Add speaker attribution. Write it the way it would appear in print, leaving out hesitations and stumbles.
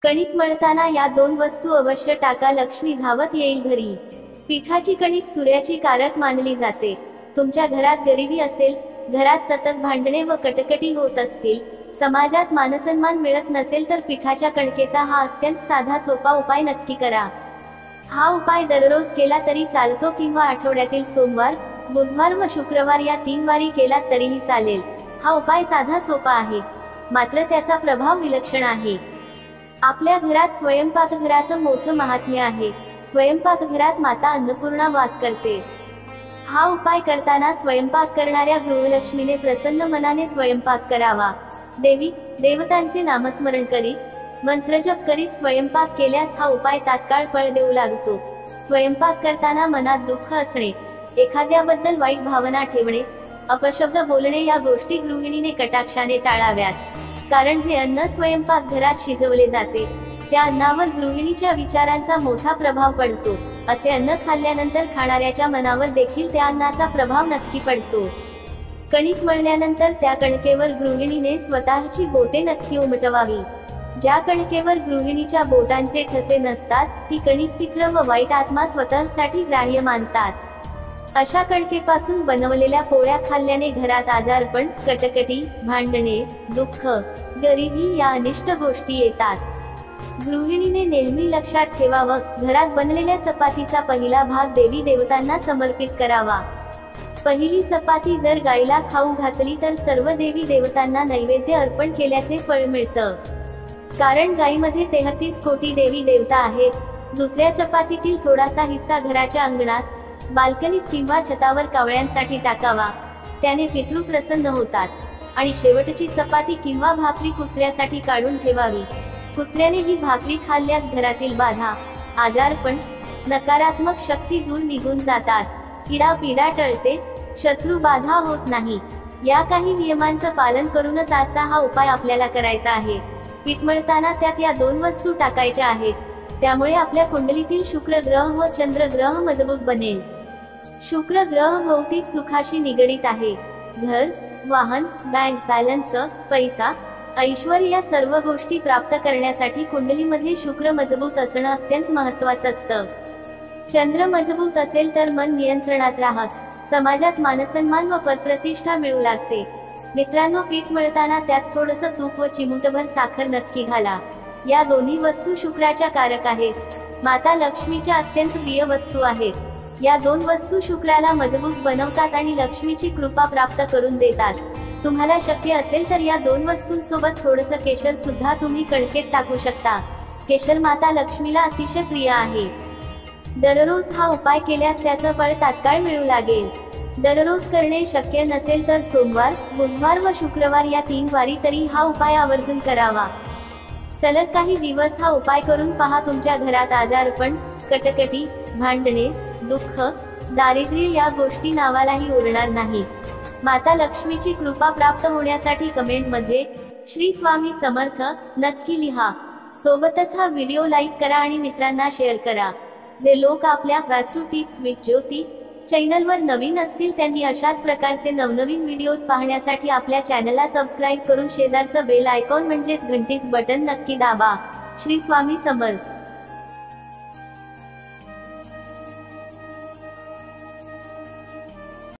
Speaker 1: कणिक मळताना या दोन वस्तू अवश्य टाका, लक्ष्मी धावत येईल घरी। पिठाची कणिक सूर्याची कारक मानली जाते। तुमच्या घरात गरिबी असेल, घरात सतत भांडणे व कटकटी होत असतील, समाजात मानसन्मान मिळत नसेल तर पिठाच्या कणकेचा हा अत्यंत साधा सोपा उपाय नक्की करा। हा उपाय दररोज केला तरी चालतो किंवा आठवड्यातील सोमवार, बुधवार व शुक्रवार या 3 वारी केला तरीही चालेल। हा उपाय साधा सोपा आहे, मात्र त्याचा प्रभाव विलक्षण आहे। आपल्या घरात स्वयंपाकघराचं मोठं महात्म्य आहे। स्वयंपाकघरात माता अन्नपूर्णा वास करते। हा उपाय करताना स्वयंपाक करणाऱ्या गृहलक्ष्मीने प्रसन्न मनाने स्वयंपाक करावा। देवतांचे नामस्मरण करीत, मंत्रजप करीत स्वयंपाक केल्यास हा उपाय तात्काळ फळ देऊ लागतो। स्वयंपाक करताना मनात दुःख असणे, एखाद्याबद्दल वाईट भावना ठेवणे, अपशब्द बोलणे या गोष्टी गृहिणीने कटाक्षाने टाळाव्यात। कारण जे अन्न स्वयंपाक घरात शिजवले जाते त्या अन्नावर गृहिणीच्या विचारांचा मोठा प्रभाव पडतो। असे अन्न खाल्ल्यानंतर खाणाऱ्याच्या मनावर देखील त्या अन्नाचा प्रभाव नक्की पडतो। कणिक मळल्यानंतर त्या कणकेवर गृहिणीने स्वतःची बोटे नक्की उमटवावी। ज्या कणकेवर गृहिणीच्या बोटांचे ठसे नसतात ती कणिक पित्र व वाईट आत्मा स्वतःसाठी ग्राह्य मानतात। अशा कणकेपासून बनवलेल्या पोळ्या खाल्ल्याने घरात आजारपण, कटकटी, भांडणे, दुःख, गरिबी या अनिष्ट गोष्टी येतात। गृहिणीने नेहमी लक्षात ठेवावं, घरात बनलेल्या चपातीचा पहिला भाग देवी देवतांना समर्पित करावा। पहिली चपाती जर गाईला खाऊ घातली तर सर्व देवी देवतांना नैवेद्य अर्पण केल्याचे फळ मिळतं। कारण गाईमध्ये 33 कोटी देवी देवता आहेत। दुसऱ्या चपातीतील थोडासा हिस्सा घराच्या अंगणात, बाल्कनीत किंवा छतावर कावळ्यांसाठी टाकावा, त्याने पितृ प्रसन्न होतात। आणि शेवटची चपाती किंवा भाकरी कुत्र्यासाठी काढून ठेवावी। कुत्र्याने ही भाकरी खाल्ल्यास घरातील बाधा, आजारपण, नकारात्मक शक्ती दूर निघून जातात, किडा टळते, शत्रू बाधा होत नाही। या काही नियमांचं पालन करूनच आजचा हा उपाय आपल्याला करायचा आहे। पीठ मळताना त्यात या दोन वस्तू टाकायच्या आहेत, त्यामुळे आपल्या कुंडलीतील शुक्र ग्रह व चंद्र ग्रह मजबूत बनेल। शुक्र ग्रह भौतिक सुखाशी निगडित आहे। घर, वाहन, बँक बॅलन्स, पैसा, ऐश्वर्य या सर्व गोष्टी प्राप्त करण्यासाठी कुंडलीमध्ये शुक्र मजबूत असणं अत्यंत महत्त्वाचं असतं। चंद्र मजबूत असेल तर मन नियंत्रणात राहत, समाजात मानसन्मान व पदप्रतिष्ठा मिळू लागते। मित्रांनो, पीठ मळताना त्यात थोडंसं तूप व चिमूटभर साखर नक्की घाला। या दोन्ही वस्तू शुक्राच्या कारक आहेत, माता लक्ष्मीच्या अत्यंत प्रिय वस्तू आहेत। या दोन वस्तू शुक्राला मजबूत बनवतात आणि लक्ष्मीची कृपा प्राप्त करून देतात। तुम्हाला शक्य असेल तर या दोन वस्तूंसोबत थोडंसं केशर सुद्धा तुम्ही कणकेत टाकू शकता। केशर माता लक्ष्मीला अतिशय प्रिय आहे। दररोज हा उपाय केल्यास त्याचं फळ तात्काळ मिळू लागेल। दररोज करणे शक्य नसेल तर सोमवार, बुधवार व शुक्रवार या 3 वारी तरी हा उपाय आवर्जून करावा। सलग काही दिवस हा उपाय करून पहा, तुमच्या घरात आजारपण, कटकटी, भांडणे, दुःख, दारिद्र्य या गोष्टी नावालाही उरणार नाही। माता लक्ष्मीची कृपा प्राप्त होण्यासाठी कमेंटमध्ये श्री स्वामी समर्थ नक्की लिहा। सोबतच हा व्हिडिओ लाईक करा आणि मित्रांना शेअर करा। जे लोक आपल्या वास्तु टिप्स विथ ज्योती चॅनलवर नवीन असतील त्यांनी अशाच प्रकारचे नवनवीन व्हिडिओज पाहण्यासाठी आपल्या चॅनलला सबस्क्राईब करून शेजारचं बेल आयकॉन म्हणजेच घंटीचं बटन नक्की दाबा। श्री स्वामी समर्थ।